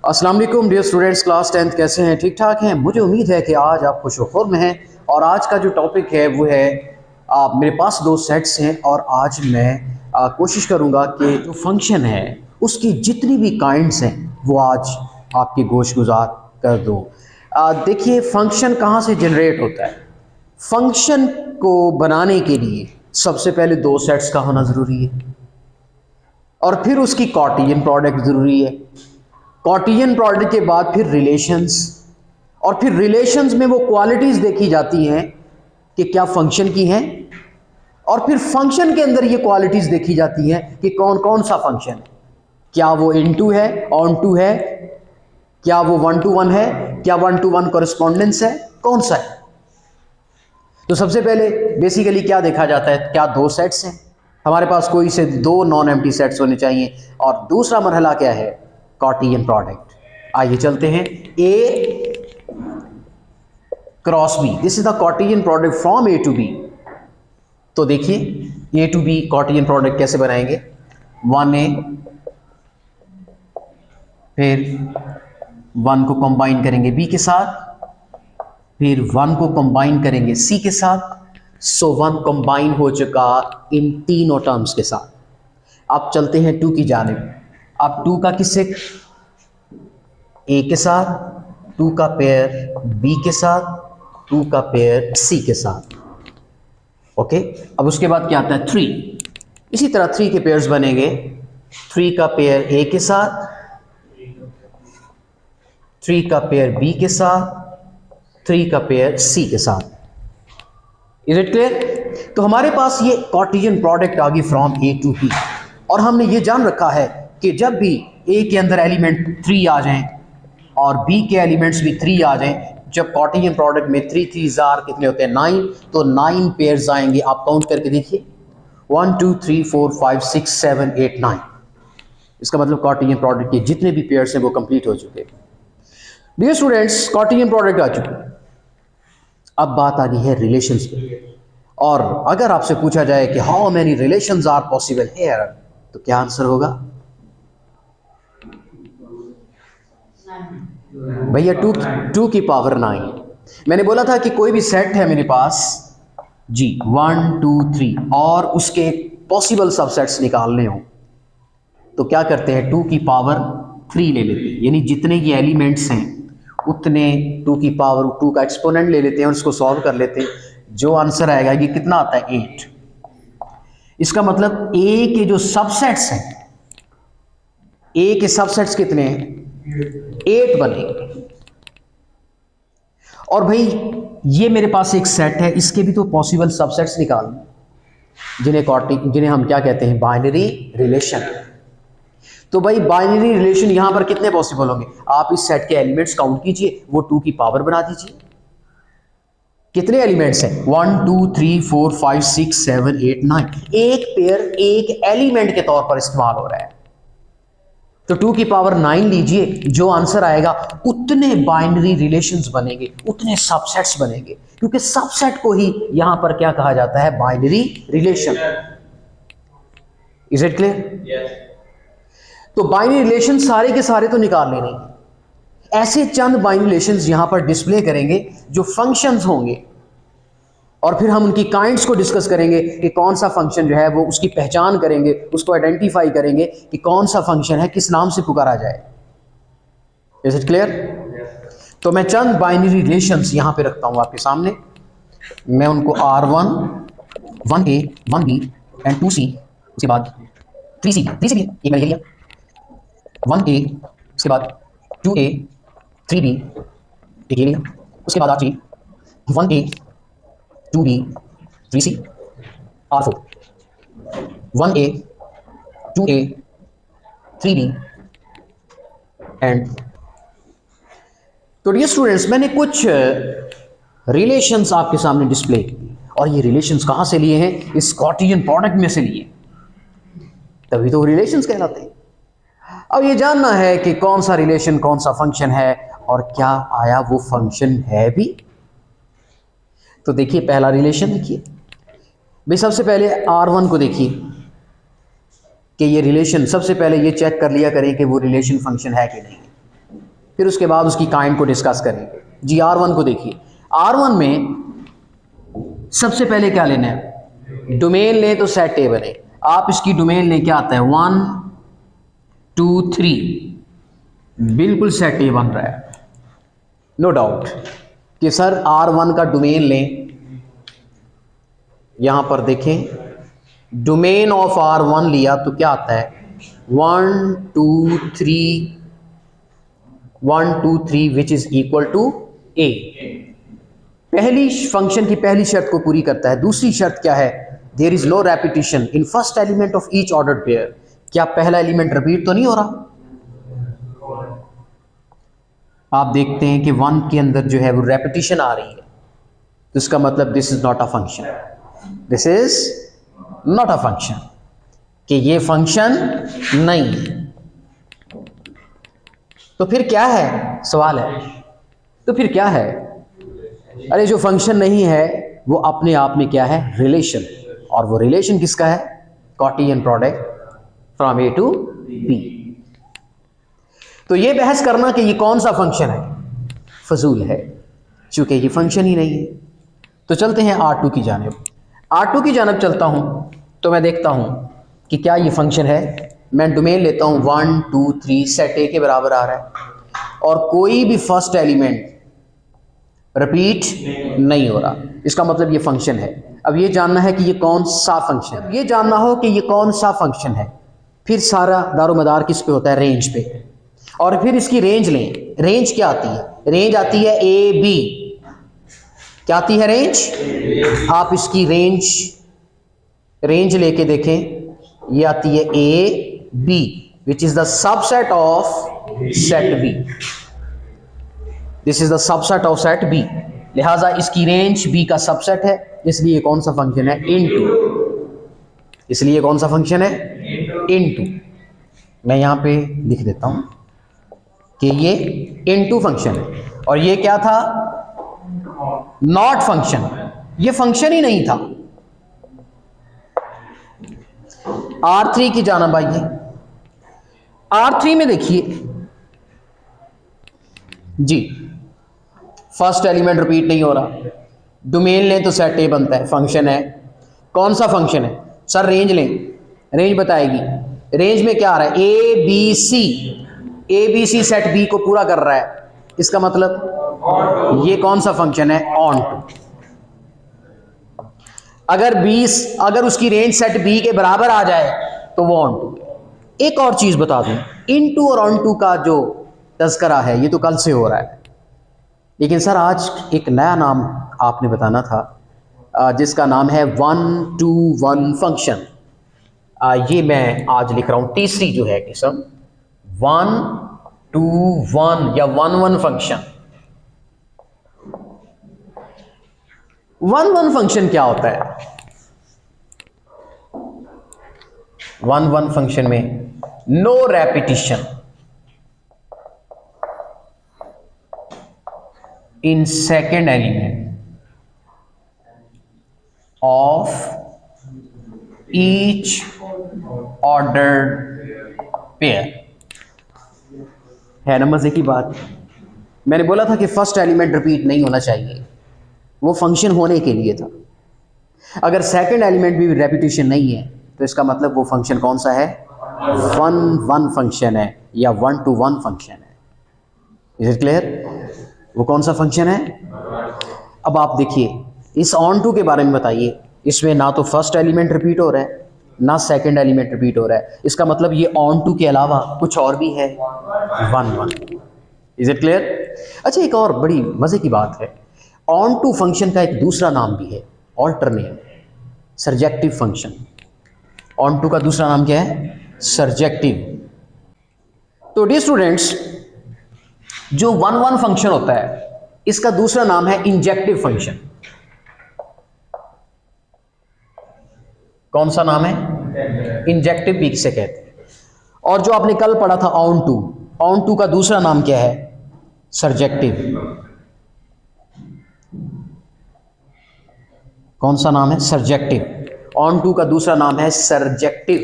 अस्सलाम वालेकुम dear students, class 10th कैसे हैं? ठीक ठाक हैं? मुझे उम्मीद है कि आज आप खुश खुर में हैं। और आज का जो टॉपिक है वो है मेरे पास दो सेट्स हैं और आज मैं कोशिश करूंगा कि जो फंक्शन है उसकी जितनी भी काइंड्स हैं वो आज आपकी गोश गुजार कर दूँ। देखिए, फंक्शन कहाँ से जनरेट होता है? फंक्शन को बनाने के लिए सबसे पहले दो सेट्स का होना ज़रूरी है और फिर उसकी कार्टेशियन प्रोडक्ट ज़रूरी है। कार्टेशियन प्रोडक्ट के बाद फिर रिलेशंस, और फिर रिलेशंस में वो क्वालिटीज़ देखी जाती हैं कि क्या फंक्शन की हैं, और फिर फंक्शन के अंदर ये क्वालिटीज़ देखी जाती हैं कि कौन कौन सा फंक्शन है। क्या वो इनटू है, ऑन टू है, क्या वो 1 to 1 है, क्या 1 to 1 कॉरेस्पॉन्डेंस है, कौन सा है। तो सबसे पहले बेसिकली क्या देखा जाता है? क्या दो सेट्स हैं हमारे पास, कोई से दो नॉन एम्प्टी सेट्स होने चाहिए। और दूसरा मरहला क्या है? Cartesian product. आइए चलते हैं A cross B. This is the Cartesian product from A to B. तो देखिए A to B Cartesian product कैसे बनाएंगे? 1a, फिर 1 को कंबाइन करेंगे b के साथ, फिर 1 को कंबाइन करेंगे c के साथ। सो 1 कंबाइन हो चुका इन तीनों टर्म्स के साथ। अब चलते हैं 2 की जानिब। अब 2 का किससे? a के साथ, 2 का पेयर b के साथ, 2 का पेयर c के साथ। ओके, अब उसके बाद क्या आता है? 3। इसी तरह 3 के पेयर्स बनेंगे। 3 का पेयर a के साथ, 3 का पेयर b के साथ, 3 का पेयर c के साथ। Is it clear? तो हमारे पास ये कार्टेशियन प्रोडक्ट आ गई फ्रॉम ए टू बी, और हमने ये जान रखा है कि जब भी ए के अंदर एलिमेंट 3 आ जाएं और बी के एलिमेंट्स भी 3 आ जाएं, जब कार्टेशियन प्रोडक्ट में 3 3 जार कितने होते हैं? 9। तो 9 पेयर्स आएंगे। आप काउंट करके देखिए, 1 2 3 4 5 6 7 8 9। इसका मतलब कार्टेशियन प्रोडक्ट के जितने भी पेयर्स हैं वो कंप्लीट हो चुके। डियर स्टूडेंट्स, कार्टेशियन प्रोडक्ट आ चुके। अब बात आ गई है रिलेशंस पे। और अगर आपसे पूछा जाए कि how many relations are possible here, तो क्या आंसर होगा? भैया 2 की पावर 9। मैंने बोला था कि कोई भी सेट है मेरे पास जी 1 2 3 और उसके पॉसिबल सबसेट्स निकालने हो तो क्या करते हैं? 2 की पावर 3 ले लेते हैं, यानी जितने ये एलिमेंट्स हैं उतने 2 की पावर 2 का एक्सपोनेंट ले लेते हैं और उसको सॉल्व कर लेते हैं। जो आंसर आएगा ये कितना आता है? 8। इसका मतलब ए के जो सबसेट्स हैं, ए के सबसेट्स कितने हैं? 8 बनेंगे। और भाई ये मेरे पास एक सेट है, इसके भी तो पॉसिबल सबसेट्स निकालने, जिन्हें हम क्या कहते हैं? Binary relation. तो भाई बाइनरी रिलेशन यहां पर कितने पॉसिबल होंगे? आप इस सेट के एलिमेंट्स काउंट कीजिए, वो 2 की पावर बना दीजिए। कितने एलिमेंट्स हैं? 1 2 3 4 5 6 7 8 9। एक पेयर एक एलिमेंट के तौर पर इस्तेमाल हो रहा है। तो 2 की पावर 9 लीजिए, जो आंसर आएगा उतने बाइनरी रिलेशंस बनेंगे, उतने सबसेट्स बनेंगे, क्योंकि सबसेट को ही यहां पर क्या कहा जाता है? Binary relation. Is it clear? तो बाइनरी रिलेशन सारे के सारे तो निकाल लेने, ऐसे चंद बाइनरी रिलेशंस यहां पर डिस्प्ले करेंगे जो फंक्शंस होंगे, और फिर हम उनकी काइंड्स को डिस्कस करेंगे कि कौन सा फंक्शन जो है वो उसकी पहचान करेंगे, उसको आइडेंटिफाई करेंगे कि कौन सा फंक्शन है, किस नाम से पुकारा जाए। Is it clear? तो मैं चंद बाइनरी रिलेशंस यहां पे रखता हूं आपके सामने। मैं उनको R1 1a 1b and 2c, उसके बाद 3c ये मैंने लिया, 1a, उसके बाद 2a 3b, एक ये लिया, उसके बाद R3 1a 2b 3c, R4 1a 2a 3b and. तो डियर स्टूडेंट्स, मैंने कुछ रिलेशंस आपके सामने डिस्प्ले किए, और ये रिलेशंस कहां से लिए हैं? इस कार्टेशियन प्रोडक्ट में से लिए, तभी तो रिलेशंस कहलाते हैं। अब ये जानना है कि कौन सा रिलेशन कौन सा फंक्शन है, और क्या आया वो फंक्शन है भी। तो देखिए पहला रिलेशन देखिए भाई, सबसे पहले R1 को देखिए कि ये रिलेशन, सबसे पहले ये चेक कर लिया करें कि वो रिलेशन फंक्शन है कि नहीं। फिर उसके बाद उसकी काइंड को डिस्कस करेंगे। जी R1 को देखिए, R1 में सबसे पहले क्या लेना है, डोमेन ले तो सेट ए बने। आप इसकी डोमेन ले, क्या आता है 1 2 3, बिल्कुल सेट ए बन रहा है, नो डाउट कि सर R1 का डोमेन लें। यहां पर देखें, डोमेन ऑफ R1 लिया तो क्या आता है 1 2 3 विच इज इक्वल टू ए। पहली फंक्शन की पहली शर्त को पूरी करता है। दूसरी शर्त क्या है, there is no repetition in first element of each ordered pair. क्या पहला एलिमेंट रिपीट तो नहीं हो रहा? आप देखते हैं कि 1 के अंदर जो है वो रेपिटेशन आ रही है, तो इसका मतलब this is not a function, this is not a function, कि ये फंक्शन नहीं है। तो फिर क्या है, सवाल है, तो फिर क्या है? अरे जो फंक्शन नहीं है वो अपने आप में क्या है, रिलेशन। और वो रिलेशन किसका है, Cartesian product from A to B. तो ये बहस करना कि ये कौन सा फंक्शन है फजूल है, चूंकि ये फंक्शन ही नहीं है। तो चलते हैं R2 की जानिब। R2 की जानिब चलता हूं तो मैं देखता हूं कि क्या ये फंक्शन है। मैं डोमेन लेता हूं 1 2 3, सेट ए के बराबर आ रहा है और कोई भी फर्स्ट एलिमेंट रिपीट नहीं हो रहा, इसका मतलब ये फंक्शन है। अब ये जानना है कि ये कौन सा फंक्शन है, ये जानना हो कि ये कौन सा फंक्शन है, फिर सारा दारोमदार किस पे होता है, रेंज पे। और फिर इसकी रेंज लें। रेंज क्या आती है, रेंज आती है ए बी। क्या आती है, रेंज। आप इसकी रेंज लेके देखें, ये आती है A B which is the subset of set B. This is the subset of set B, लिहाजा इसकी रेंज बी का सबसेट है, इसलिए कौन सा फंक्शन है, इनटू। इसलिए कौन सा फंक्शन है, इनटू। मैं यहां पे लिख देता हूं कि ये इनटू फंक्शन है। और ये क्या था, नॉट फंक्शन, ये फंक्शन ही नहीं था। R3 की जानिब आइए। R3 में देखिए जी, फर्स्ट एलिमेंट रिपीट नहीं हो रहा, डोमेन लें तो सेट ए बनता है, फंक्शन है। कौन सा फंक्शन है सर, रेंज लें, रेंज बताएगी। रेंज में क्या आ रहा है, A B C. A B C set B को पूरा कर रहा है, इसका मतलब ये कौन सा फंक्शन है, ऑन टू। अगर उसकी रेंज सेट बी के बराबर आ जाए तो वो ऑन टू। एक और चीज बता दूं, इन टू और ऑन टू का जो तज़करा है ये तो कल से हो रहा है, लेकिन सर आज एक नया नाम आपने बताना था जिसका नाम है 1 2 1 फंक्शन। ये मैं आज लिख रहा हूं, तीसरी जो है किस्म 1 2 1 या 1 1 फंक्शन। 1 1 फंक्शन क्या होता है, 1 1 फंक्शन में no repetition in second element of each ordered pair। है ना मजे की बात। मैंने बोला था कि फर्स्ट एलिमेंट रिपीट नहीं होना चाहिए, वो फंक्शन होने के लिए था। अगर सेकंड एलिमेंट भी रेपिटेशन नहीं है तो इसका मतलब वो फंक्शन कौन सा है, 1 1 फंक्शन है या 1 to 1 फंक्शन है। इज इट क्लियर, वो कौन सा फंक्शन है। अब आप देखिए इस ऑन टू के बारे में बताइए, इसमें ना तो फर्स्ट एलिमेंट रिपीट हो रहा है ना सेकंड एलिमेंट रिपीट हो रहा है, इसका मतलब ये ऑन टू के अलावा कुछ और भी है, 1 1। Is it clear. अच्छा, एक और बड़ी मजे की बात है, ऑन टू फंक्शन का एक दूसरा नाम भी है, alternate surjective function. Onto का दूसरा नाम क्या है, सर्जेक्टिव। तो डियर स्टूडेंट्स, जो 1 1 फंक्शन होता है इसका दूसरा नाम है इंजेक्टिव फंक्शन। कौन सा नाम है, इंजेक्टिव भी इसे कहते हैं। और जो आपने कल पढ़ा था ऑन टू, ऑन टू का दूसरा नाम क्या है, सर्जेक्टिव। कौन सा नाम है, सर्जेक्टिव। ऑन टू का दूसरा नाम है सर्जेक्टिव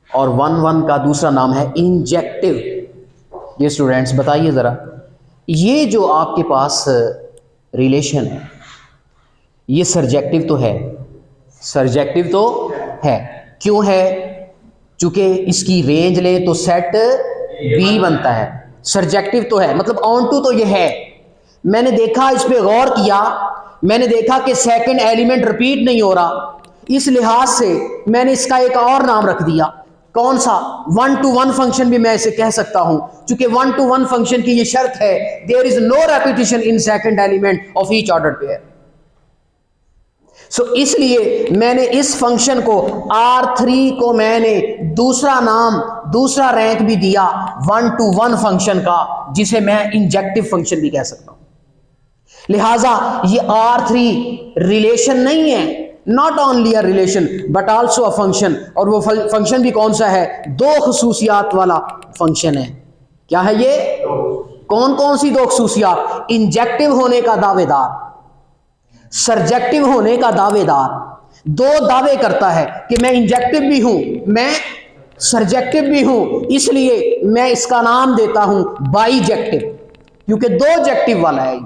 और 1 1 का दूसरा नाम है इंजेक्टिव। ये स्टूडेंट्स बताइए ज़रा, ये जो आपके पास रिलेशन है ये सरजेक्टिव तो है, सरजेक्टिव तो है। क्यों है? चूंकि इसकी रेंज ले तो सेट बी बनता है, सरजेक्टिव तो है, मतलब ऑन टू तो ये है। मैंने देखा, इस पे गौर किया, मैंने देखा कि सेकंड एलिमेंट रिपीट नहीं हो रहा, इस लिहाज से मैंने इसका एक और नाम रख दिया। कौन सा? 1 to 1 फंक्शन भी मैं इसे कह सकता हूं, क्योंकि 1 to 1 फंक्शन की ये शर्त है, there is no repetition in second element of each order pair. So इसलिए मैंने इस फंक्शन को R3 को मैंने दूसरा नाम, दूसरा रैंक भी दिया 1 to 1 फंक्शन का, जिसे मैं इंजेक्टिव फंक्शन भी कह सकता हूं। लिहाजा ये R3 रिलेशन नहीं है, not only a relation but also a function. और वो फंक्शन भी कौन सा है? दो खसूसियात वाला फंक्शन है। क्या है ये? कौन कौन सी दो खसूसियात? इंजेक्टिव होने का दावेदार, सरजेक्टिव होने का दावेदार। दो दावे करता है कि मैं इंजेक्टिव भी हूं, मैं सरजेक्टिव भी हूं, इसलिए मैं इसका नाम देता हूं बाइजेक्टिव, क्योंकि दो जेक्टिव वाला है।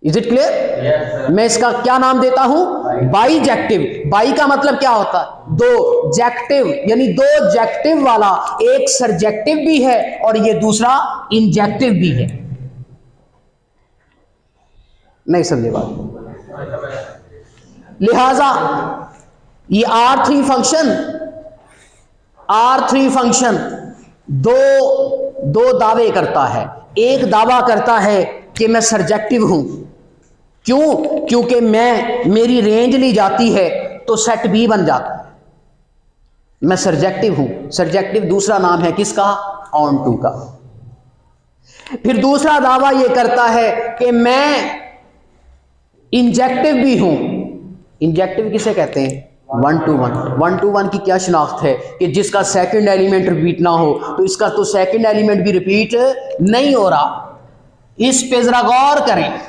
Is it clear? yes, मैं इसका क्या नाम देता हूं? बाइजेक्टिव। बाई का मतलब क्या होता है? दो। जेक्टिव यानी दो जेक्टिव वाला, एक सरजेक्टिव भी है और ये दूसरा इंजेक्टिव भी है। नहीं समझे बात? लिहाजा ये R3 फंक्शन दो दावे करता है। एक दावा करता है कि मैं सरजेक्टिव हूं। क्यों? क्योंकि मेरी रेंज ली जाती है तो सेट बी बन जाता है, मैं सरजेक्टिव हूं। सरजेक्टिव दूसरा नाम है किसका? ऑन टू का। फिर दूसरा दावा यह करता है कि मैं इंजेक्टिव भी हूं। इंजेक्टिव किसे कहते हैं? 1 to 1। 1 to 1 की क्या शनाख्त है? कि जिसका सेकंड एलिमेंट रिपीट ना हो, तो इसका तो सेकंड एलिमेंट भी रिपीट नहीं हो रहा। इस पे जरा गौर करें,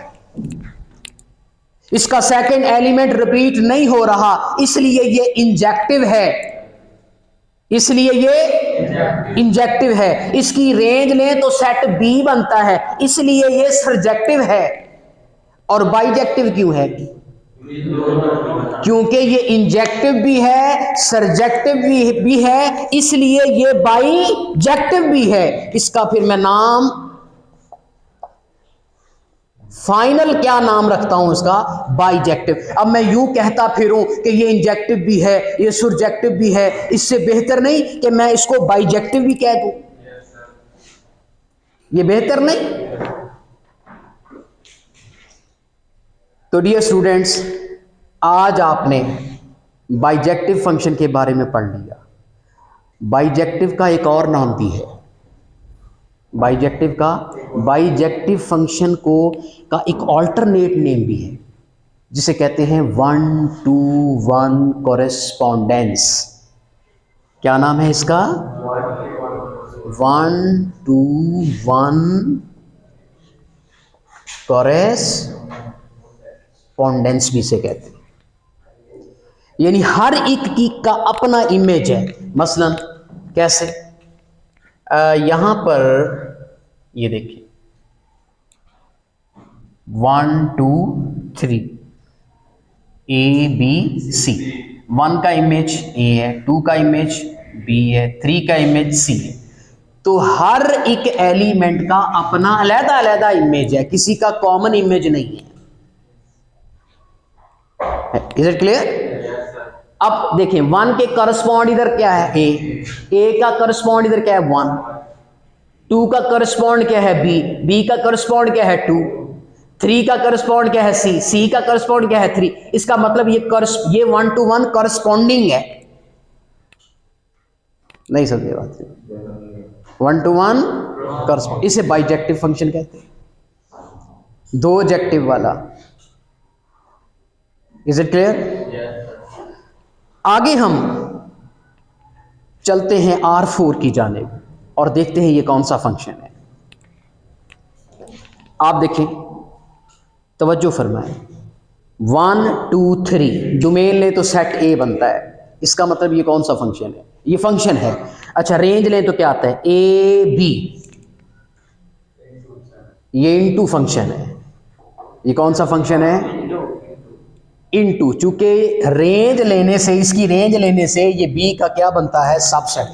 इसका सेकंड एलिमेंट रिपीट नहीं हो रहा, इसलिए ये इंजेक्टिव है, इसलिए ये इंजेक्टिव है। इसकी रेंज लें तो सेट बी बनता है, इसलिए ये सरजेक्टिव है। और बाइजेक्टिव क्यों है? क्योंकि ये इंजेक्टिव भी है, सरजेक्टिव भी है, इसलिए ये बाइजेक्टिव भी है। इसका फिर मैं नाम फाइनल क्या नाम रखता हूं इसका? बाइजेक्टिव। अब मैं यूं कहता फिरूं कि ये इंजेक्टिव भी है, ये सरजेक्टिव भी है, इससे बेहतर नहीं कि मैं इसको बाइजेक्टिव भी कह दूं? ये बेहतर नहीं? तो डियर स्टूडेंट्स, आज आपने बाइजेक्टिव फंक्शन के बारे में पढ़ लिया। बाइजेक्टिव का एक और नाम भी है, बाइजेक्टिव फंक्शन का एक ऑल्टरनेट नेम भी है, जिसे कहते हैं 1 to 1 कॉरेस्पॉन्डेंस। क्या नाम है इसका? 1 to 1 कॉरेस्पॉन्डेंस भी से कहते हैं। यानी हर एक की का अपना इमेज है। मसलन कैसे? यहां पर ये देखिए 1 2 3 ABC। 1 का इमेज A है, 2 का इमेज B है, 3 का इमेज C है। तो हर एक एलिमेंट का अपना अलग अलग इमेज है, किसी का कॉमन इमेज नहीं है। Is it clear? अब देखें 1 के करस्पॉन्ड इधर क्या है? A का करस्पॉन्ड इधर क्या है? 1। 2 का करस्पॉन्ड क्या है? B का करस्पॉन्ड क्या है? 2। 3 का करस्पॉन्ड क्या है? C का करस्पॉन्ड क्या है? 3। इसका मतलब ये 1 to 1 करस्पॉन्डिंग है। नहीं समझे बात? 1 to 1 करस्पॉन्ड, इसे बाइजेक्टिव फंक्शन कहते हैं, दो जेक्टिव वाला। Is it clear? आगे हम चलते हैं R4 की जानिब और देखते हैं ये कौन सा फंक्शन है। आप देखें, तवज्जो फरमाएं। 1 2 3 डोमेन ले तो सेट A बनता है। इसका मतलब ये कौन सा फंक्शन है? ये फंक्शन है। अच्छा रेंज लें तो क्या आता है, ए बी, ये इनटू फंक्शन है। ये कौन सा फंक्शन है, इनटू। चूंकि रेंज लेने से, इसकी रेंज लेने से ये बी का क्या बनता है, सबसेट।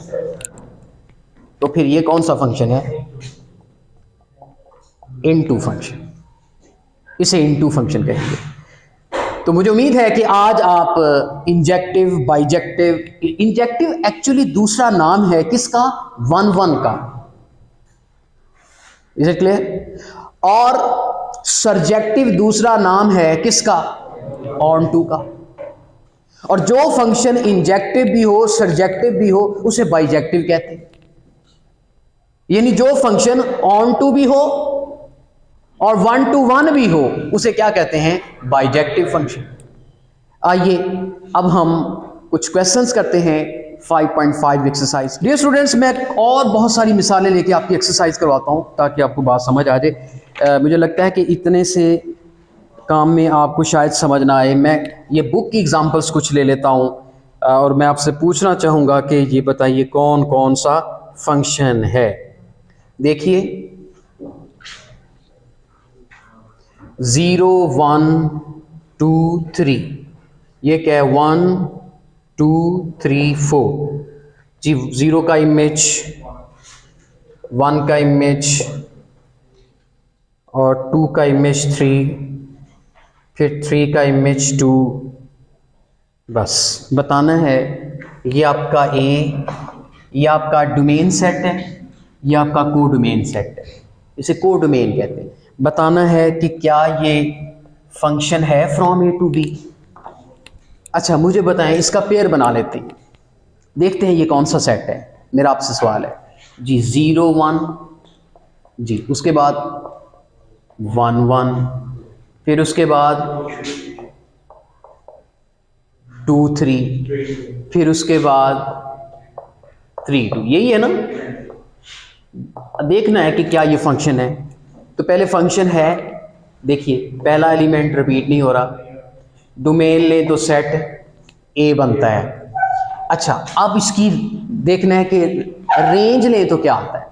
तो फिर ये कौन सा फंक्शन है, इनटू फंक्शन, इसे इनटू फंक्शन कहेंगे। तो मुझे उम्मीद है कि आज आप इंजेक्टिव, बाइजेक्टिव, इंजेक्टिव एक्चुअली दूसरा नाम है किसका, वन वन का, इज इट क्लियर? और सर्जेक्टिव दूसरा नाम है किसका, ऑन टू का। और जो फंक्शन इंजेक्टिव भी हो, सर्जेक्टिव भी हो, उसे बाइजेक्टिव कहते हैं। यानी जो फंक्शन ऑन टू भी हो और वन टू वन भी हो, उसे क्या कहते हैं, बाइजेक्टिव फंक्शन। आइए अब हम कुछ क्वेश्चंस करते हैं 5.5 एक्सरसाइज। डियर स्टूडेंट्स, मैं और बहुत सारी मिसालें लेके आपकी एक्सरसाइज करवाता हूं ताकि आपको बात समझ आ जाए। मुझे लगता है कि इतने से काम में आपको शायद समझ ना आए। मैं ये बुक की एग्जांपल्स कुछ ले लेता हूं और मैं आपसे पूछना चाहूँगा कि ये बताइए कौन कौन सा फंक्शन है। देखिए 0 1 2 3, ये क्या है, 1 2 3 4 जी। 0 का इमेज, 1 का इमेज और 2 का इमेज 3, फिर 3 का इमेज 2। बस बताना है ये आपका ए, ये आपका डोमेन सेट है, ये आपका को डोमेन सेट है, इसे को डोमेन कहते हैं। बताना है कि क्या ये फंक्शन है फ्रॉम ए टू बी। अच्छा मुझे बताएं, इसका पेयर बना लेते हैं, देखते हैं ये कौन सा सेट है। मेरा आपसे सवाल है जी, 0 1 जी, उसके बाद 1 1, फिर उसके बाद 2 3, फिर उसके बाद 3 2, यही है ना। देखना है कि क्या ये फंक्शन है। तो पहले फंक्शन है, देखिए पहला एलिमेंट रिपीट नहीं हो रहा, डोमेन ले तो सेट ए बनता है। अच्छा अब इसकी देखना है कि रेंज ले तो क्या आता है,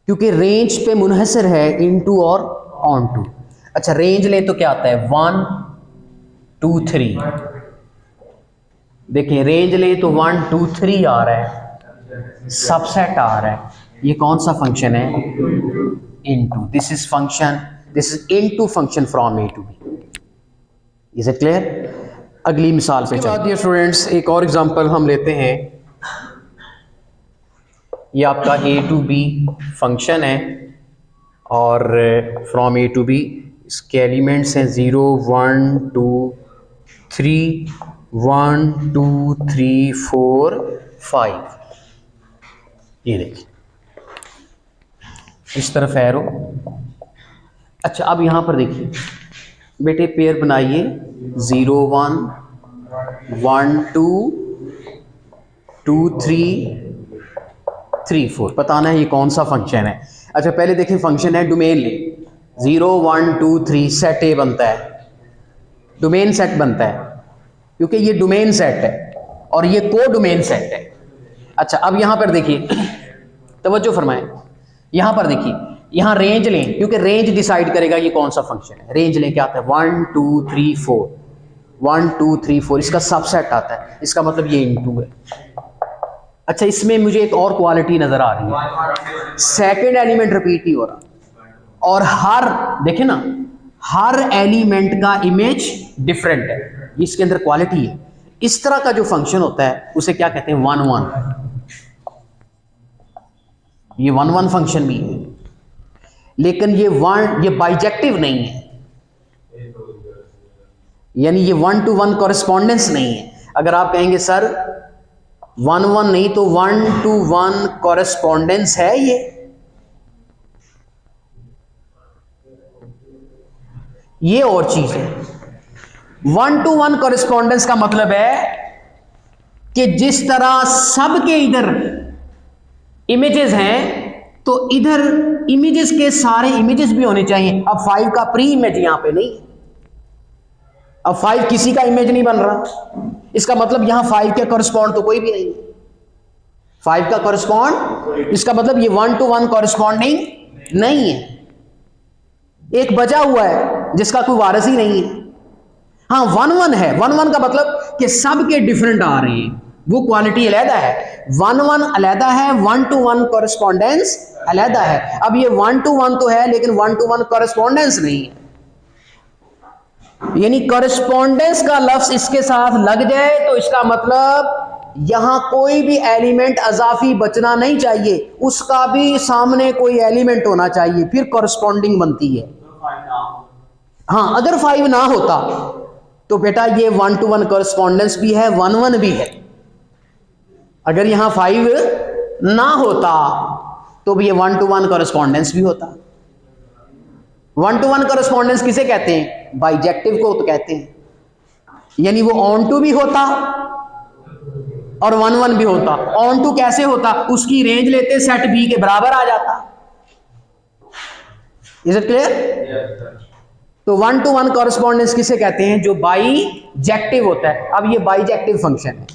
क्योंकि रेंज पे मुनहसर है इनटू और ऑन टू। अच्छा रेंज ले तो क्या आता है, 1 2 3। देखिए रेंज ले तो 1 2 3 आ रहा है, सबसेट आ रहा है। ये कौन सा फंक्शन है, into. This is function, this is into function from A to B. Is it clear? अगली मिसाल पे चलते हैं स्टूडेंट्स। एक और एग्जांपल हम लेते हैं। ये आपका ए टू बी फंक्शन है और फ्रॉम ए टू बी इसके एलिमेंट्स हैं 0 1 2 3, 1 2 3 4 5। ये देखिए इस तरफ एरो। अच्छा अब यहाँ पर देखिए बेटे, पेयर बनाइए 0 1 1 2 2 3 3 4। बताना है ये कौन सा फंक्शन है। अच्छा पहले देखिए फंक्शन है डोमेन ले, 0 1 2 3 सेट ए बनता है, डोमेन सेट बनता है क्योंकि ये डोमेन सेट है और ये को डोमेन सेट है। अच्छा अब यहाँ पर देखिए, तवज्जो फरमाएं, यहाँ पर देखिए, यहाँ रेंज लें क्योंकि रेंज डिसाइड करेगा ये कौन सा फंक्शन है। रेंज लें क्या आता है, 1 2 3 4, 1 2 3 4, इसका सबसेट आता है, इसका मतलब ये इनटू है। अच्छा इसमें मुझे एक और क्वालिटी नजर आ रही है, सेकंड एलिमेंट रिपीट नहीं हो रहा और हर, देखे ना, हर एलिमेंट का इमेज डिफरेंट है, इसके अंदर क्वालिटी है। इस तरह का जो फंक्शन होता है उसे क्या कहते हैं, 1 1। ये 1 1 फंक्शन भी है, लेकिन ये बाइजेक्टिव नहीं है, यानी ये 1 to 1 कॉरेस्पॉन्डेंस नहीं है। अगर आप कहेंगे सर 1 1 नहीं तो 1 to 1 कॉरेस्पॉन्डेंस है, ये और चीज है। 1 to 1 कॉरेस्पॉन्डेंस का मतलब है कि जिस तरह सबके इधर इमेजेस हैं तो इधर इमेजेस के सारे इमेजेस भी होने चाहिए। अब 5 का प्री इमेज यहां पे नहीं, अब 5 किसी का इमेज नहीं बन रहा, इसका मतलब यहां 5 के कॉरेस्पॉन्ड तो कोई भी नहीं है। 5 का कॉरस्पॉन्ड, इसका मतलब ये 1 to 1 कॉरस्पॉन्डिंग नहीं है, एक बचा हुआ है जिसका कोई वारिस ही नहीं है। हाँ 1-1 है, 1-1 का मतलब कि सब के डिफरेंट आ रहे हैं, वो क्वालिटी अलहदा है। 1-1 अलहदा है, 1 to 1 कॉरस्पॉन्डेंस अलहदा है। अब ये 1 to 1 तो है लेकिन 1 to 1 कॉरस्पॉन्डेंस नहीं है, यानी कॉरस्पॉन्डेंस का लफ्ज इसके साथ लग जाए तो इसका मतलब यहां कोई भी एलिमेंट अजाफी बचना नहीं चाहिए, उसका भी सामने कोई एलिमेंट होना चाहिए, फिर कॉरस्पॉन्डिंग बनती है। हाँ अगर 5 ना होता तो बेटा ये 1 to 1 कॉरस्पॉन्डेंस भी है, 1-1 भी है। अगर यहां 5 ना होता तो भी ये 1 to 1 कॉरस्पॉन्डेंस भी होता। 1 to 1 कॉरस्पॉन्डेंस किसे कहते हैं? बाइजेक्टिव को तो कहते हैं, यानी वो ऑन टू भी होता और 1-1 भी होता। ऑन टू कैसे होता? उसकी रेंज लेते सेट बी के बराबर आ जाता। Is it clear? तो 1 to 1 कॉरस्पॉन्डेंस किसे कहते हैं? जो बाइजेक्टिव होता है। अब ये बाइजेक्टिव फंक्शन है,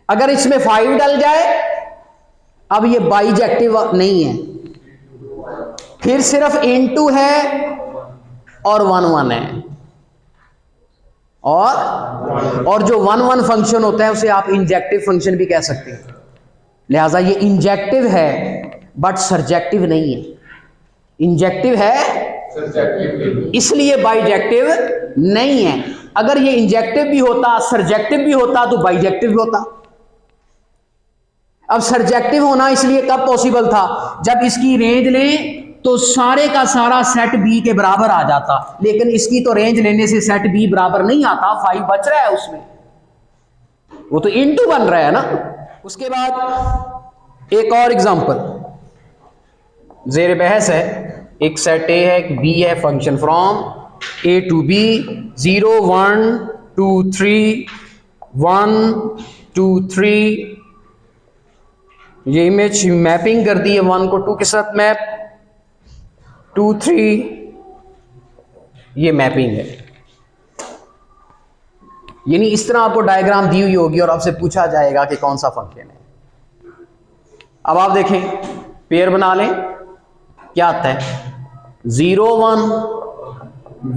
अगर इसमें 5 डल जाए अब ये बाइजेक्टिव नहीं है, फिर सिर्फ इनटू है और 1-1 है। और जो 1-1 फंक्शन होता है उसे आप इंजेक्टिव फंक्शन भी कह सकते हैं। लिहाजा ये इंजेक्टिव है बट सरजेक्टिव नहीं है। इंजेक्टिव है इसलिए बाइजेक्टिव नहीं है। अगर ये इंजेक्टिव भी होता, सरजेक्टिव भी होता तो बाइजेक्टिव भी होता। अब सरजेक्टिव होना इसलिए कब पॉसिबल था? जब इसकी रेंज लें तो सारे का सारा सेट बी के बराबर आ जाता, लेकिन इसकी तो रेंज लेने से सेट बी बराबर नहीं आता, 5 बच रहा है उसमें, वो तो इनटू बन रहा है ना। उसके बाद एक और एग्जांपल जेर बहस है। एक सेट ए है, एक बी है, function from A to B 0 1 2 3 1 2 3। ये इमेज मैपिंग कर दी है 1 को 2 के साथ मैप, 2 3 ये मैपिंग है। यानी इस तरह आपको डायग्राम दी हुई होगी और आपसे पूछा जाएगा कि कौन सा फंक्शन है। अब आप देखें, पेयर बना लें, क्या आता है? 0 1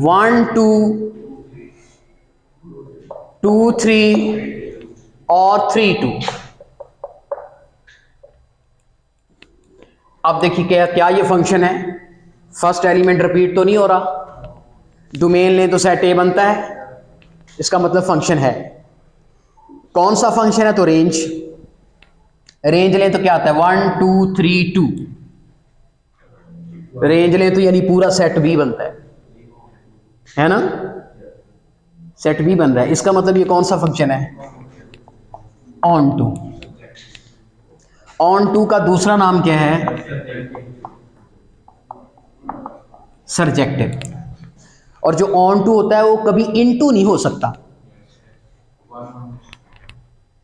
1 2 2 3 और 3 2। अब देखिए क्या ये फंक्शन है? फर्स्ट एलिमेंट रिपीट तो नहीं हो रहा, डोमेन लें तो सेट ए बनता है, इसका मतलब फंक्शन है। कौन सा फंक्शन है? तो रेंज लें तो क्या आता है? 1 2 3 2। रेंज लें तो यानी पूरा सेट बी बनता है ना, सेट बी बन रहा है। इसका मतलब ये कौन सा फंक्शन है? On to. ऑन टू का दूसरा नाम क्या है? सरजेक्टिव। और जो ऑन टू होता है वो कभी इनटू नहीं हो सकता।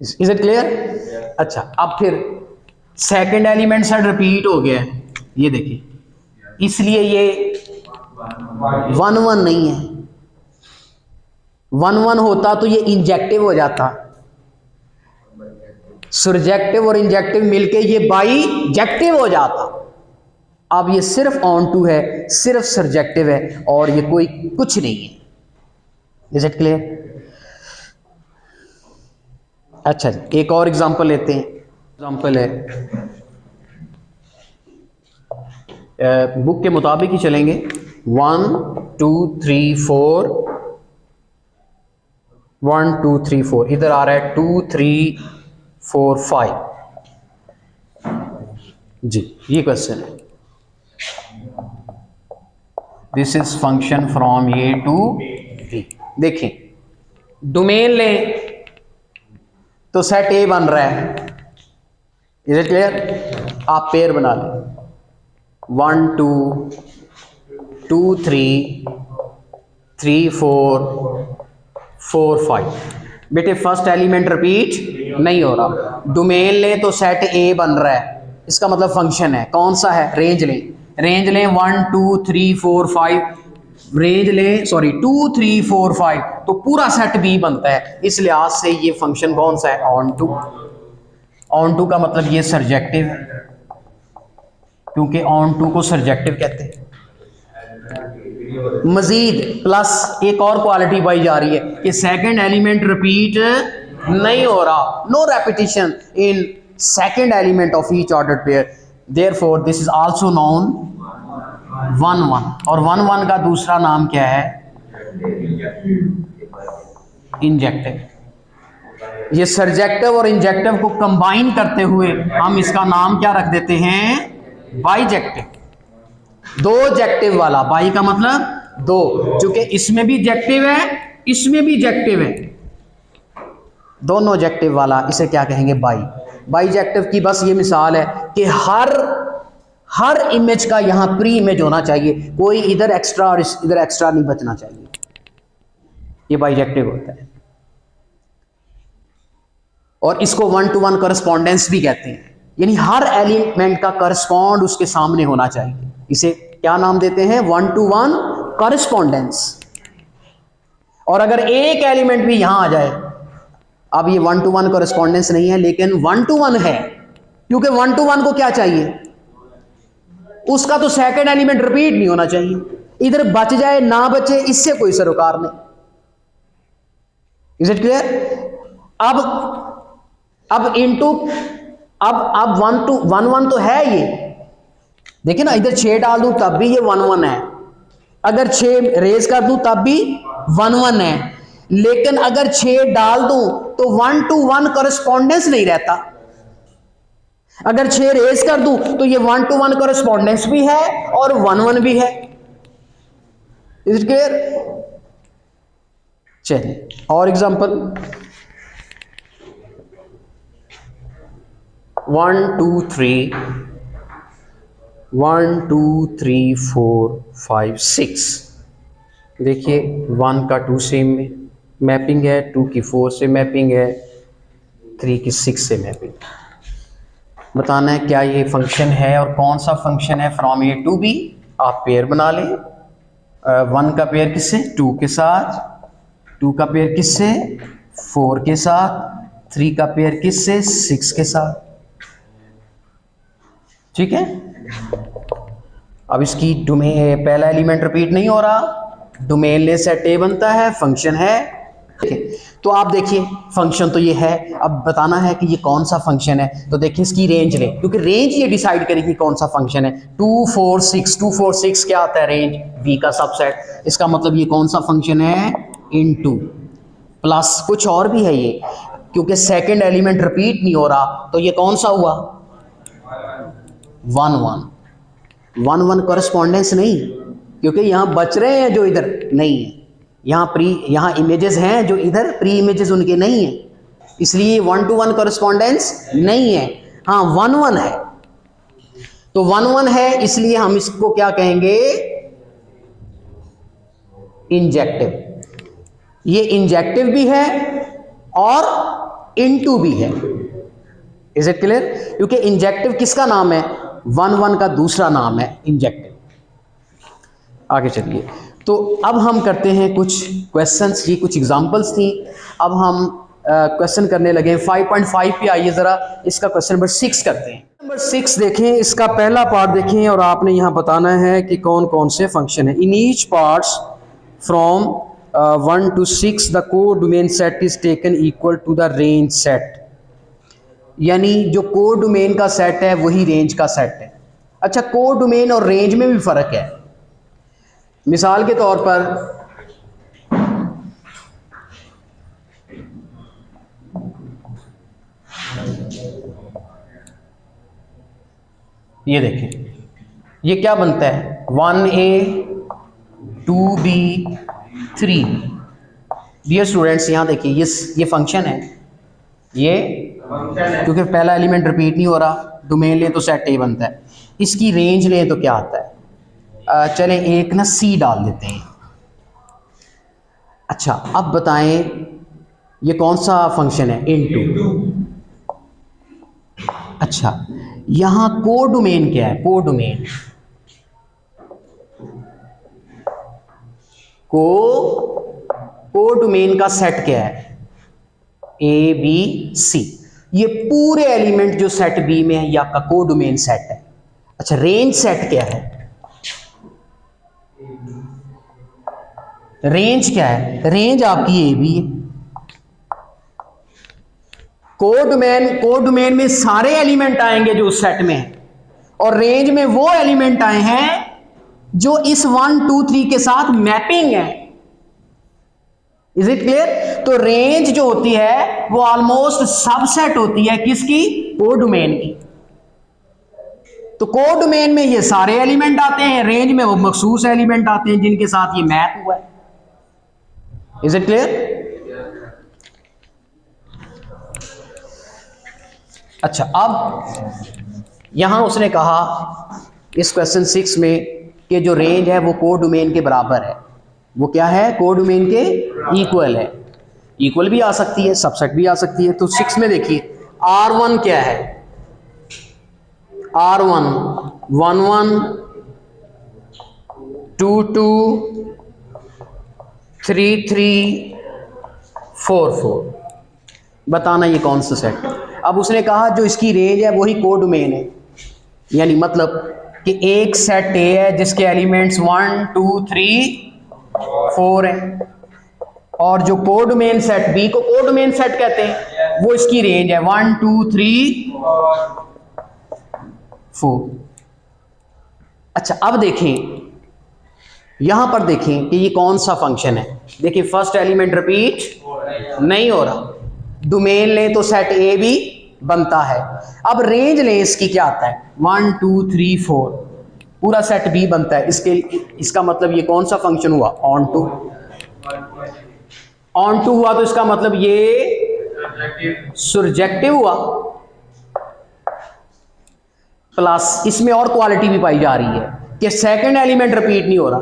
Is it clear? अच्छा, अब फिर सेकंड एलिमेंट सेट रिपीट हो गया है, ये देखिए, इसलिए ये 1-1 नहीं है। 1-1 होता तो ये इंजेक्टिव हो जाता। सरजेक्टिव और इंजेक्टिव मिलके ये बाइजेक्टिव हो जाता। अब ये सिर्फ ऑन टू है, सिर्फ सरजेक्टिव है और ये कोई कुछ नहीं है। Is it clear? अच्छा, एक और एग्जांपल लेते हैं। एग्जांपल है, बुक के मुताबिक ही चलेंगे। 1 2 3 4 1 2 3 4, इधर आ रहा है 2 3 4 5 जी। ये क्वेश्चन है, this is function from A to B. देखें, डोमेन लें तो सेट ए बन रहा है। Is it clear? आप पेयर बना लें 1 2 2 3 3 4 4 5। बेटे फर्स्ट एलिमेंट रिपीट नहीं हो रहा। डोमेन लें तो सेट ए बन रहा है, इसका मतलब फंक्शन है। कौन सा है? रेंज लें 1 2 3 4 5 रेंज ले, सॉरी 2 3 4 5, तो पूरा सेट बी बनता है। इस लिहाज से ये फंक्शन कौन सा है? On to. ऑन टू का मतलब ये सरजेक्टिव है, क्योंकि ऑन टू को सरजेक्टिव कहते हैं। मजीद प्लस एक और क्वालिटी पाई जा रही है कि सेकंड एलिमेंट रिपीट नहीं हो रहा, no repetition in second element of each ordered pair, therefore this is also known 1 1। और 1 1 का दूसरा नाम क्या है? इंजेक्टिव। ये सरजेक्टिव और इंजेक्टिव को कंबाइन करते हुए हम इसका नाम क्या रख देते हैं? बाइजेक्टिव। दो जेक्टिव वाला, बाई का मतलब दो, क्योंकि इसमें भी जेक्टिव है, इसमें भी जेक्टिव है, दोनों जेक्टिव वाला, इसे क्या कहेंगे? बाई। बाइजेक्टिव की बस ये मिसाल है कि हर इमेज का यहां प्री इमेज होना चाहिए, कोई इधर एक्स्ट्रा और इधर एक्स्ट्रा नहीं बचना चाहिए, ये बाइजेक्टिव होता है। और इसको 1 to 1 करस्पॉन्डेंस भी कहते हैं, यानी हर एलिमेंट का करस्पॉन्ड उसके सामने होना चाहिए। इसे क्या नाम देते हैं? 1 to 1 करस्पॉन्डेंस। और अगर एक एलिमेंट भी यहां आ जाए, अब ये 1 to 1 करस्पॉन्डेंस नहीं है, लेकिन 1 to 1 है, क्योंकि 1 to 1 को क्या चाहिए? उसका तो सेकंड एलिमेंट रिपीट नहीं होना चाहिए, इधर बच जाए ना बचे इससे कोई सरोकार नहीं। Is it clear? अब इनटू अब 1 to 1 1 तो है ये, देखिए ना, इधर 6 डाल दूं तब भी ये 1 1 है, अगर 6 रेज कर दूं तब भी 1 1 है, लेकिन अगर 6 डाल दूं तो 1 to 1 करस्पॉन्डेंस नहीं रहता। अगर 6 रेज कर दूं तो ये 1 to 1 करस्पॉन्डेंस भी है और 1 1 भी है। Is it clear? चलिए और एग्जांपल, 1 2 3 1 2 3 4 5 6। देखिए 1 का 2 से मैपिंग है, 2 की 4 से मैपिंग है, 3 की 6 से मैपिंग। बताना है क्या ये फंक्शन है और कौन सा फंक्शन है। फ्रॉम ए टू बी आप पेयर बना लें। 1 का पेयर किससे? 2 के साथ। 2 का पेयर किससे? 4 के साथ। 3 का पेयर किससे? 6 के साथ। ठीक है। अब इसकी डोमेन, पहला एलिमेंट रिपीट नहीं हो रहा, डोमेन ले सेट ए बनता है, फंक्शन है। ठीक है, तो आप देखिए फंक्शन तो ये है, अब बताना है कि ये कौन सा फंक्शन है। तो देखिए इसकी रेंज लें, क्योंकि रेंज ये डिसाइड करेगी कौन सा फंक्शन है। 2 4 6, 2 4 6 क्या आता है? रेंज, बी का सबसेट। इसका मतलब ये कौन सा फंक्शन है? इनटू प्लस कुछ और भी है ये, क्योंकि सेकंड एलिमेंट रिपीट नहीं हो रहा, तो ये कौन सा हुआ? 1 1। 1 1 करस्पॉन्डेंस नहीं, क्योंकि यहां बच रहे हैं जो इधर नहीं है, यहाँ इमेजेस हैं जो इधर प्री इमेजेस उनके नहीं है, इसलिए 1 to 1 करस्पॉन्डेंस नहीं है। हाँ 1 1 है, तो 1 1 है, इसलिए हम इसको क्या कहेंगे? इंजेक्टिव। ये इंजेक्टिव भी है और इनटू भी है। Is it clear? क्योंकि इंजेक्टिव किसका नाम है? 1 1 का दूसरा नाम है इंजेक्टिव। आगे चलिए, तो अब हम करते हैं कुछ क्वेश्चंस। ये कुछ एग्जांपल्स थी, अब हम क्वेश्चन करने लगे। 5.5 पे आइए ज़रा, इसका क्वेश्चन नंबर 6 करते हैं। नंबर 6 देखें, इसका पहला पार्ट देखें और आपने यहाँ बताना है कि कौन कौन से फंक्शन है। In each parts from 1 to 6 the codomain set is taken equal to the range set. यानी जो कोड डोमेन का सेट है वही रेंज का सेट है। अच्छा, कोड डोमेन और रेंज में भी फर्क है। मिसाल के तौर पर ये देखें, ये क्या बनता है? 1A 2B 3। डियर स्टूडेंट्स यहाँ देखिए, ये फंक्शन है, ये क्योंकि पहला एलिमेंट रिपीट नहीं हो रहा, डोमेन ले तो सेट ए बनता है। इसकी रेंज ले तो क्या आता है? चलें एक ना सी डाल देते हैं। अच्छा, अब बताएं ये कौन सा फंक्शन है? इनटू। अच्छा, यहां कोड डोमेन क्या है? कोड डोमेन कोडोमेन का सेट क्या है? A B C. ये पूरे एलिमेंट जो सेट बी में है ये आपका कोडोमेन सेट है। अच्छा, रेंज सेट क्या है? रेंज क्या है? रेंज आपकी ए बी है। कोडोमेन में सारे एलिमेंट आएंगे जो उस सेट में है, और रेंज में वो एलिमेंट आए हैं जो इस 1 2 3 के साथ मैपिंग है। Is it clear? तो रेंज जो होती है वो ऑलमोस्ट सबसेट होती है किसकी? कोडोमेन की। तो कोडोमेन में ये सारे एलिमेंट आते हैं, रेंज में वो मखसूस एलिमेंट आते हैं जिनके साथ ये मैप हुआ है। Is it clear? अच्छा, अब यहां उसने कहा इस क्वेश्चन 6 में कि जो रेंज है वो कोडोमेन के बराबर है। वो क्या है? कोडोमेन के इक्वल है। इक्वल भी आ सकती है, सबसेट भी आ सकती है। तो 6 में देखिए R1 क्या है? R1 1 1 2 2 3 3 4 4। बताना ये कौन सा सेट है। अब उसने कहा जो इसकी रेंज है वही कोडोमेन है, यानी मतलब कि एक सेट ए है जिसके एलिमेंट्स 1 2 3 4 हैं, और जो कोडोमेन सेट बी को कोडोमेन सेट कहते हैं वो इसकी रेंज है 1 2 3 4। अच्छा, अब देखें यहां पर देखें कि ये कौन सा फंक्शन है। देखिए फर्स्ट एलिमेंट रिपीट नहीं हो रहा, डोमेन लें तो सेट ए भी बनता है। अब रेंज लें, इसकी क्या आता है? 1 2 3 4, पूरा सेट बी बनता है। इसका मतलब ये कौन सा फंक्शन हुआ? On to. ऑन टू हुआ तो इसका मतलब ये सुरजेक्टिव हुआ। प्लस इसमें और क्वालिटी भी पाई जा रही है कि सेकंड एलिमेंट रिपीट नहीं हो रहा,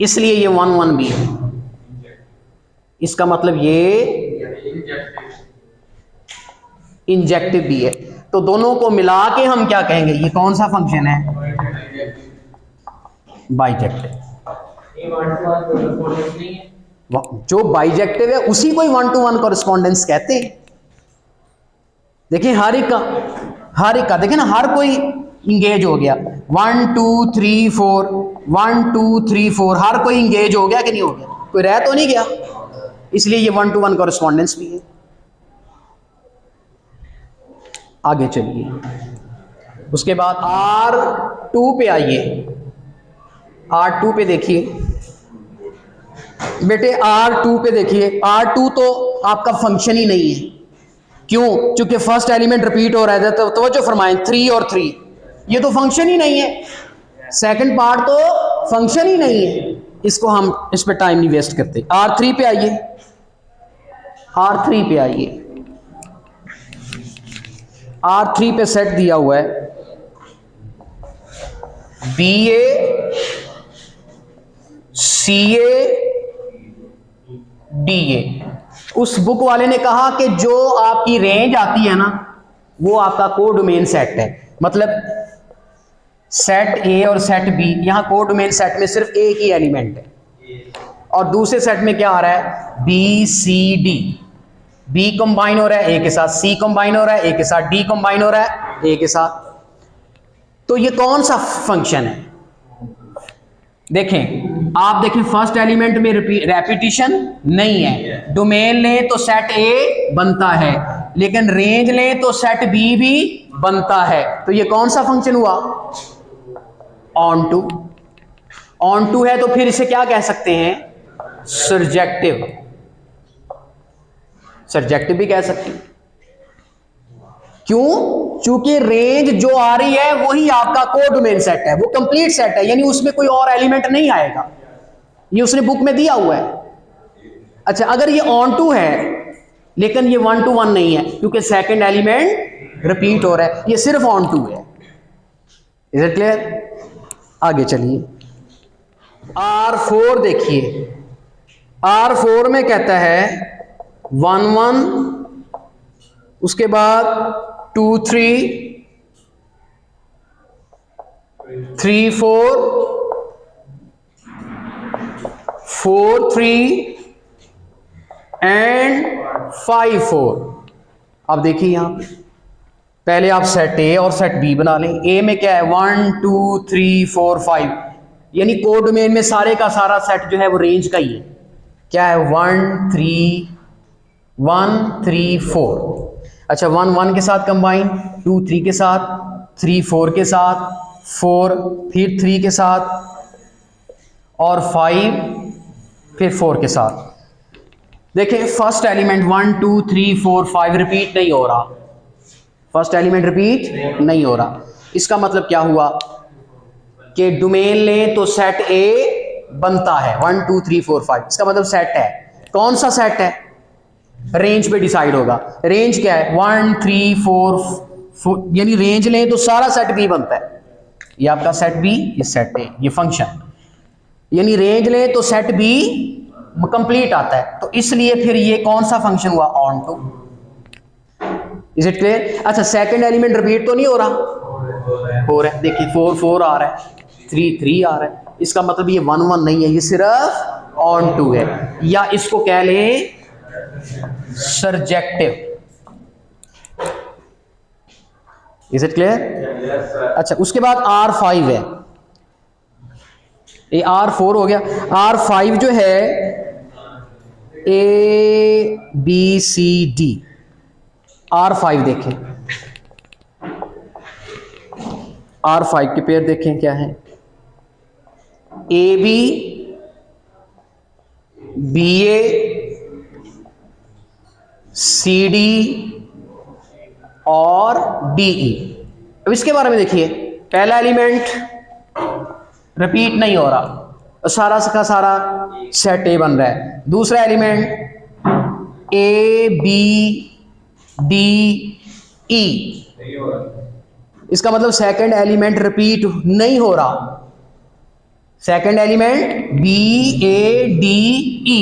इसलिए ये 1 1 भी है। इसका मतलब ये इंजेक्टिव भी है। तो दोनों को मिला के हम क्या कहेंगे? ये कौन सा फंक्शन है? बाइजेक्टिव। जो बाइजेक्टिव है उसी को 1 to 1 कॉरेस्पॉन्डेंस कहते हैं। देखिए हर एक का देखिए ना, हर कोई इंगेज हो गया। 1 2 3 4 1 2 3 4, हर कोई इंगेज हो गया कि नहीं हो गया? कोई रह तो नहीं गया, इसलिए ये 1 to 1 कॉरेस्पॉन्डेंस भी है। आगे चलिए, उसके बाद R2 पे आइए। R2 पे देखिए बेटे, R2 पे देखिए। R2 तो आपका फंक्शन ही नहीं है। क्यों? क्योंकि फर्स्ट एलिमेंट रिपीट हो रहा है। तो तवज्जो फरमाएं, 3 और 3 ये तो फंक्शन ही नहीं है। सेकंड पार्ट तो फंक्शन ही नहीं है। इसको हम इस पे टाइम नहीं वेस्ट करते। R3 पे आइए। R3 पे आइए। R3 पे सेट दिया हुआ है BA CA DA। उस बुक वाले ने कहा कि जो आपकी रेंज आती है ना वो आपका कोडोमेन सेट है। मतलब सेट ए और सेट बी, यहां कोडोमेन सेट में सिर्फ एक ही एलिमेंट है, और दूसरे सेट में क्या आ रहा है? B C D. B combine हो रहा है ए के साथ, सी कंबाइन हो रहा है ए के साथ, डी कंबाइन हो रहा है ए के साथ। तो ये कौन सा फंक्शन है? देखें, आप देखें फर्स्ट एलिमेंट में रेपिटिशन नहीं है। डोमेन लें तो सेट ए बनता है, लेकिन रेंज लें तो सेट बी भी बनता है। तो ये कौन सा फंक्शन हुआ? On to. ऑन टू है तो फिर इसे क्या कह सकते हैं? सर्जेक्टिव। सर्जेक्टिव भी कह सकते हैं। क्यों? क्योंकि रेंज जो आ रही है वही आपका कोडोमेन सेट है, वो कंप्लीट सेट है, यानी उसमें कोई और एलिमेंट नहीं आएगा। ये उसने बुक में दिया हुआ है। अच्छा, अगर ये ऑन टू है लेकिन ये 1 to 1 नहीं है क्योंकि सेकंड एलिमेंट रिपीट हो रहा है, ये सिर्फ ऑन टू है। Is it clear? आगे चलिए, R4 देखिए। R4 में कहता है 1 1, उसके बाद 2 3 3 4 4 3 एंड 5 4। अब देखिए यहां पे पहले आप सेट ए और सेट बी बना लें। ए में क्या है 1 2 3 4 5, यानी कोडोमेन में सारे का सारा सेट जो है वो रेंज का ही है। क्या है 1 3 4। अच्छा 1 1 के साथ कंबाइन, 2 3 के साथ, 3 4 के साथ, 4 फिर 3 के साथ और 5 फिर 4 के साथ। देखिए फर्स्ट एलिमेंट 1 2 3 4 5 रिपीट नहीं हो रहा, फर्स्ट एलिमेंट रिपीट नहीं हो रहा। इसका मतलब क्या हुआ कि डोमेन लें तो सेट ए बनता है 1 2 3 4 5। इसका मतलब सेट है, कौन सा सेट है, रेंज पे डिसाइड होगा। रेंज क्या है 1 3 4, यानी रेंज लें तो सारा सेट बी बनता है। ये आपका सेट बी, ये सेट ए, ये फंक्शन, यानी रेंज लें तो सेट बी कंप्लीट आता है। तो इसलिए फिर ये कौन सा फंक्शन हुआ, onto. Is it clear? अच्छा सेकंड एलिमेंट रिपीट तो नहीं हो रहा, हो रहा है। देखिए 4 4 आ रहा है, 3 3 आ रहा है। इसका मतलब ये 1 1 नहीं है, ये सिर्फ ऑन टू है, या इसको कह ले सरजेक्टिव। Is it clear? अच्छा उसके बाद R5 है, ये R4 हो गया। R5 जो है ABCD, R5 देखें, R5 के पेयर देखें क्या है, AB BA CD और DE। अब इसके बारे में देखिए, पहला एलिमेंट रिपीट नहीं हो रहा, सारा का सारा सेट ए बन रहा है। दूसरा element A B D E, इसका मतलब सेकंड एलिमेंट रिपीट नहीं हो रहा। Second element B A D E,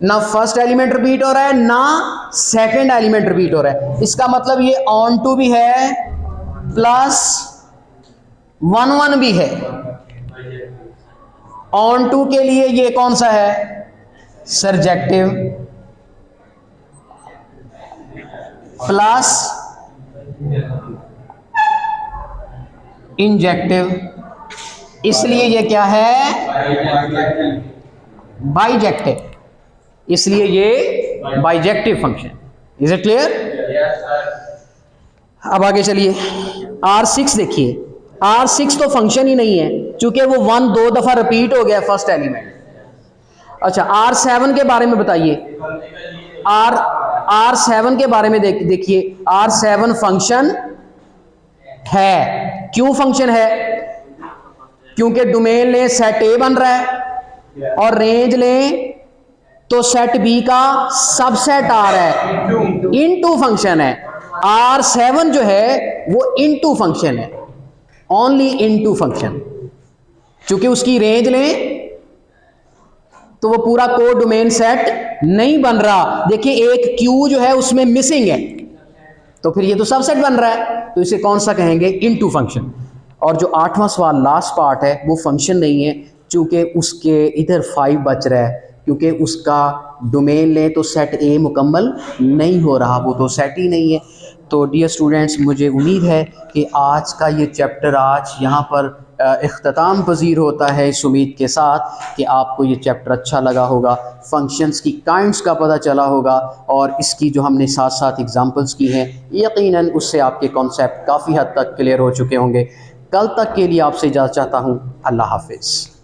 ना फर्स्ट एलिमेंट रिपीट हो रहा है ना सेकंड एलिमेंट रिपीट हो रहा है। इसका मतलब ये ऑन टू भी है प्लस 1 1 भी है। ऑन टू के लिए ये कौन सा है, सरजेक्टिव, प्लस इंजेक्टिव, इसलिए ये क्या है, बाइजेक्टिव, इसलिए ये bijective function. Is it clear? अब आगे चलिए, R6 देखिए, R6 तो फंक्शन ही नहीं है क्योंकि वो 1 2 दफा रिपीट हो गया फर्स्ट एलिमेंट। अच्छा R7 के बारे में बताइए, R7 के बारे में देखिए, R7 फंक्शन है। क्यों फंक्शन है? क्योंकि डोमेन लें सेट ए बन रहा है और रेंज लें तो सेट बी का सबसेट आ रहा है, इनटू फंक्शन है। R7 जो है वो इनटू फंक्शन है, ओनली इनटू फंक्शन। क्योंकि उसकी रेंज लें तो वो पूरा कोड डोमेन सेट नहीं बन रहा। देखिए एक क्यू जो है उसमें मिसिंग है, तो फिर ये तो सबसेट बन रहा है, तो इसे कौन सा कहेंगे, इनटू फंक्शन। और जो 8वां सवाल लास्ट पार्ट है वो फंक्शन नहीं है, चूंकि उसके इधर 5 बच रहा है, क्योंकि उसका डोमेन लें तो सेट ए मुकम्मल नहीं हो रहा, वो तो सेट ही नहीं है। तो डियर स्टूडेंट्स, मुझे उम्मीद है कि आज का ये चैप्टर आज यहाँ पर इख्तिताम पजीर होता है, इस उम्मीद के साथ कि आपको ये चैप्टर अच्छा लगा होगा, फंक्शंस की काइंड्स का पता चला होगा, और इसकी जो हमने साथ साथ एग्जांपल्स की हैं यकीनन उससे आपके कॉन्सेप्ट काफ़ी हद तक क्लियर हो चुके होंगे। कल तक के लिए आपसे इजाज़त चाहता हूँ। अल्लाह हाफिज़।